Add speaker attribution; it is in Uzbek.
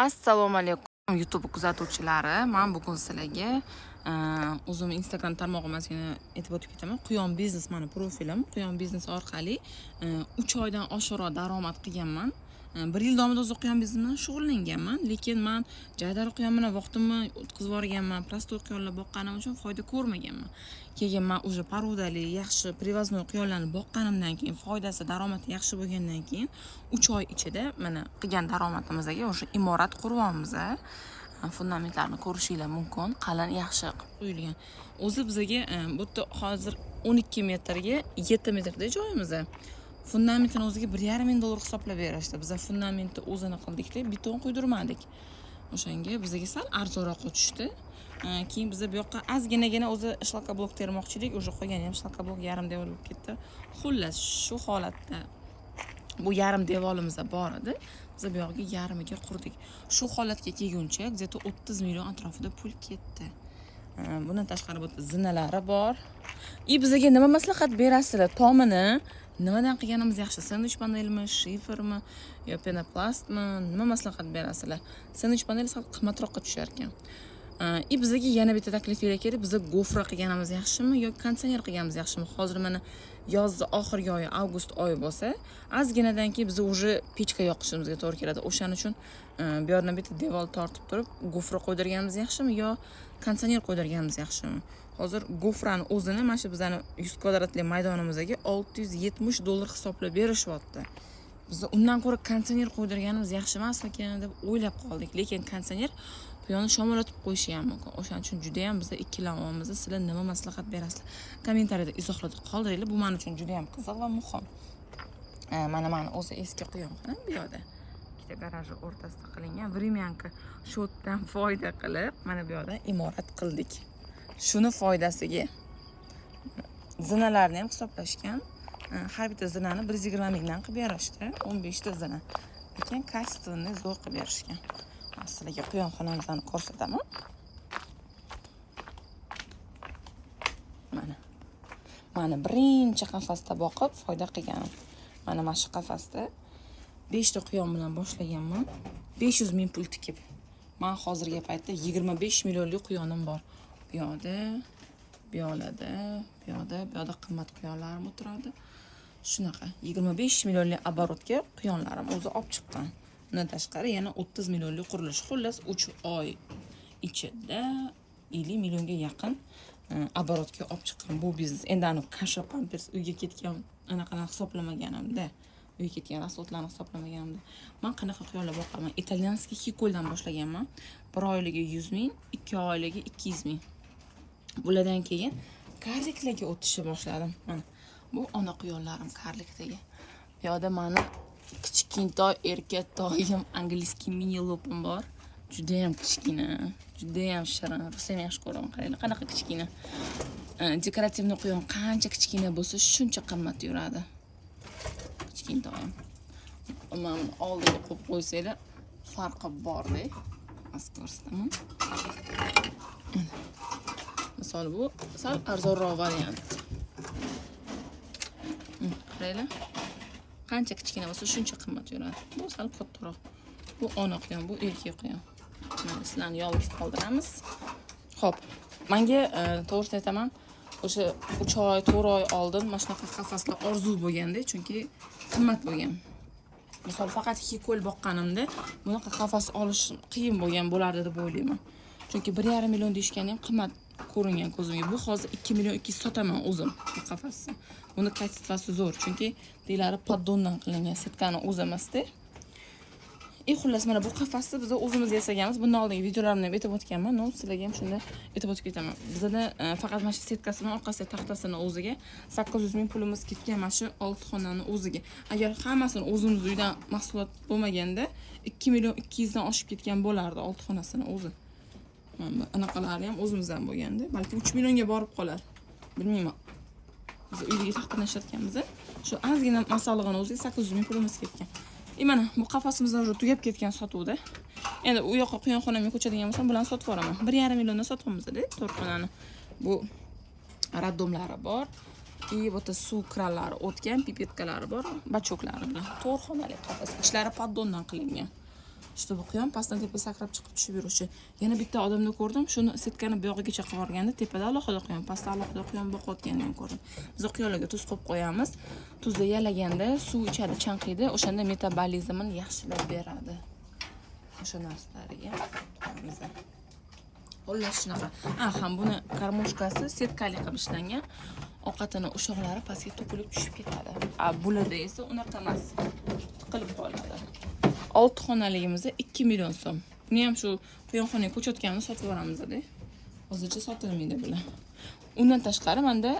Speaker 1: Assalomu alaykum YouTube kuzatuvchilari. Men bugun sizlarga o'zim Instagram tarmog'imizga aytib o'tib ketaman. Quyon biznes meni profilim. Quyon biznes orqali 3 oydan oshiqroq daromad qilganman. 1 yil davomida o'zi quyon biznes bilan shug'ullanganman, lekin men jaydar quyon bilan vaqtimni o'tkazib yuborganman. Prostoy quyonlar boqqanim uchun foyda ko'rmaganman. Keyin men o'sha parudali, yaxshi привозной quyonlarni boqqanimdan keyin, foydasi, daromadi yaxshi bo'lgandan keyin 3 oy ichida mana qilgan daromadimizga o'sha imorat quryapmiz. Fundamentlarni ko'rishinglar mumkin. Qalin yaxshi qilib qo'yilgan. O'zi bizga bu yerda hozir 12 metrga 7 metrda joyimiz. Fundamentini o'ziga $1,500 hisoblab berishdi. Biz fundamentni o'zini qildik-da, beton quydirmadik. O'shanga bizga sal arzonroq tushdi. Keyin biz bu yoqqa ozginagina o'zi shlakablok termoqchi edik. O'sha qo'ygan ham shlakablok yarim devor bo'lib ketdi. Xullas, shu holatda bu yarim devorimiz bor edi. Biz bu yoqqa yarimiga qurdik. Shu holatga kelguncha где-то 30 million atrofida pul ketdi. Bundan tashqari bu zinalari bor. Bizga nima maslahat berasizlar? Tomini nimadan qilganimiz yaxshi? Sandwich panelmi, shifermi, yo penoplastmi? Nima maslahat berasizlar? Sandwich panel sal qimmatroqqa tushar ekan. Bizga yana bitta taklif kerak. Biz gofra qilganimiz yaxshimi yo konditsioner qilganimiz yaxshimi? Hozir mana yozda oxirgi oyi, avgust oyi bo'lsa, ozginadan keyin biz уже pechka yoqishimizga to'g'ri keladi. O'shaning uchun bu yerdan bitta devor tortib turib, gofra qo'ydirganimiz yaxshimi yo konditsioner qo'ydirganimiz yaxshimi? Hozir gofrani o'zini mana shu bizning 100 kvadratli maydonimizga $670 hisoblab berishyapti. Biz undan ko'ra konditsioner qo'ydirganimiz yaxshi emasmikan deb o'ylab qoldik. Lekin konditsioner quyonni shamolatib qo'yishi ham mumkin. O'shaning uchun juda ham biz ikkilanamiz. Sizlar nima maslahat berasizlar? Kommentariyada izohlarda qoldiringlar. Bu men uchun juda ham qiziq va muhim. Mana o'zi eski quyonxona bu yerda. Ikkita garajni o'rtasida qilingan. Vremyanka shotdan foyda qilib, mana bu yerda imorat qildik. Shuni foydasiga zinalarni ham hisoblashgan. Har bitta zinani 120 mingdan qilib berishdi. 15 ta zina. Lekin kastini zo'r qilib berishgan. Sizlarga quyonxonamizni ko'rsataman. Mana birinchi qafasda boqib foyda qilganim. Mana shu qafasda 5 ta quyon bilan boshlaganman. 500 ming pul tikib. Men hozirgi paytda 25 millionlik quyonim bor. Bu yoqda qimmat quyonlarim o'tiradi. Shunaqa 25 millionlik оборотga quyonlarim o'zi olib chiqqan. Bundan tashqari yana 30 millionlik qurilish. Xullas 3 oy ichida 50 millionga yaqin оборотga olib chiqqan bu biznes. Endi ani kasha pampers uyga ketgan anaqalarni hisoblamaganimda, uyga ketgan rasxodlarni hisoblamaganimda, men qanaqa quyonlar boqaman? Italyanskiy hikoldan boshlaganman. 1 oyligi 100 ming, 2 oyligi 200 ming. Bulardan keyin karliklarga o'tishni boshladim. Mana bu ona quyonlarim karlikdagi. Bu yerda meni kichkintoy erkaktoyim angliskiy mini lopim bor. Juda ham kichkina, juda ham shirin. Rosa yaxshi ko'raman. Qaranglar, qanaqa kichkina. Dekorativni quyon qancha kichkina bo'lsa, shuncha qimmat yuradi. Kichkintoyim. Mana oldiga qo'yib qo'ysanglar, farqi bor-da. Askorsdaman. Misol bu sal arzonroq variant. Qaranglar. Qancha kichkina bo'lsa, shuncha qimmat yuradi. Bu sal kattaroq. Bu ona quyon, bu erkak quyon. Mana sizlarni yolg'iz qoldiramiz. Xo'p, menga to'g'ri aytaman, o'sha 3 oy, 4 oy oldin mana shunaqa qafaslar orzu bo'lganda, chunki qimmat bo'lgan. Misol faqat hikol boqqanimda bunaqa qafas olish qiyin bo'lardi deb o'ylayman. Chunki 1,5 million deyishgani ham qimmat ko'ringan ko'zimga. Bu hozir 2 million 200 sotaman o'zim bu qafasni. Buni kачествоsi zo'r, chunki deylari poddondan qilingan, setkani o'zi emasda. Xullas mana bu qafasni biz o'zimiz yasaganmiz. Bundan oldingi videolarimda ham aytib o'tganman. Sizlarga ham shunda aytib o'tib ketaman. Bizda faqat mana shu setkasi bilan orqasiga taxtasini o'ziga 800 ming pulimiz ketgan mana shu 6 xonani o'ziga. Agar hammasini o'zimiz uydan mahsulot bo'lmaganda 2 million 200 dan oshib ketgan bo'lardi 6 xonasini o'zi. Mana anaqalari ham o'zimizdan bo'lganda, balki 3 millionga borib qolar. Bilmayman. Biz uyga taxtadan ishlatganmiz. Shu ozgina masalig'ini o'ziga 800 ming pulimiz ketgan. Mana bu qafasimizni уже tugab ketgan sotuvda. Endi u yoqqa quyonxonamga ko'chadigan bo'lsam, bularni sotib yuboraman. 1,5 milliondan sotyapmiz-da, 4 xonani. Bu raddomlari bor. Bu yerda suv kranlari o'tgan, pipetkalari bor, bachoklari bilan 4 xonali qafas. Ichlari poddondan qilingan. Işte bu quyon pastdan tepa sakrab chiqib tushib yuruvchi. Yana bitta odamni ko'rdim, shuni setkani bu yog'igacha qilib yuborganda, tepada alohida quyon, pastda alohida quyon boqayotganini ham ko'rdim. Biz quyonlarga tuz qo'yib qo'yamiz. Tuzni yalaganda suv ichadi, chanqiydi, o'shanda metabolizmini yaxshilab beradi. O'sha narsalariga qo'yamiz. Xullas shunaqa. Ham buni karmoshkasi setkali qilib ishlangan. Ovqatini ushoqlari pastga to'kilib tushib ketadi. Bulada esa unaqa emas. Tiqilib qoladi. 6 xonaligimizda 2 million so'm. Buni ham shu quyonxonaga ko'chayotganimizda sotib yuboramiz-da. Hozircha sotilmaydi bular. Undan tashqari menda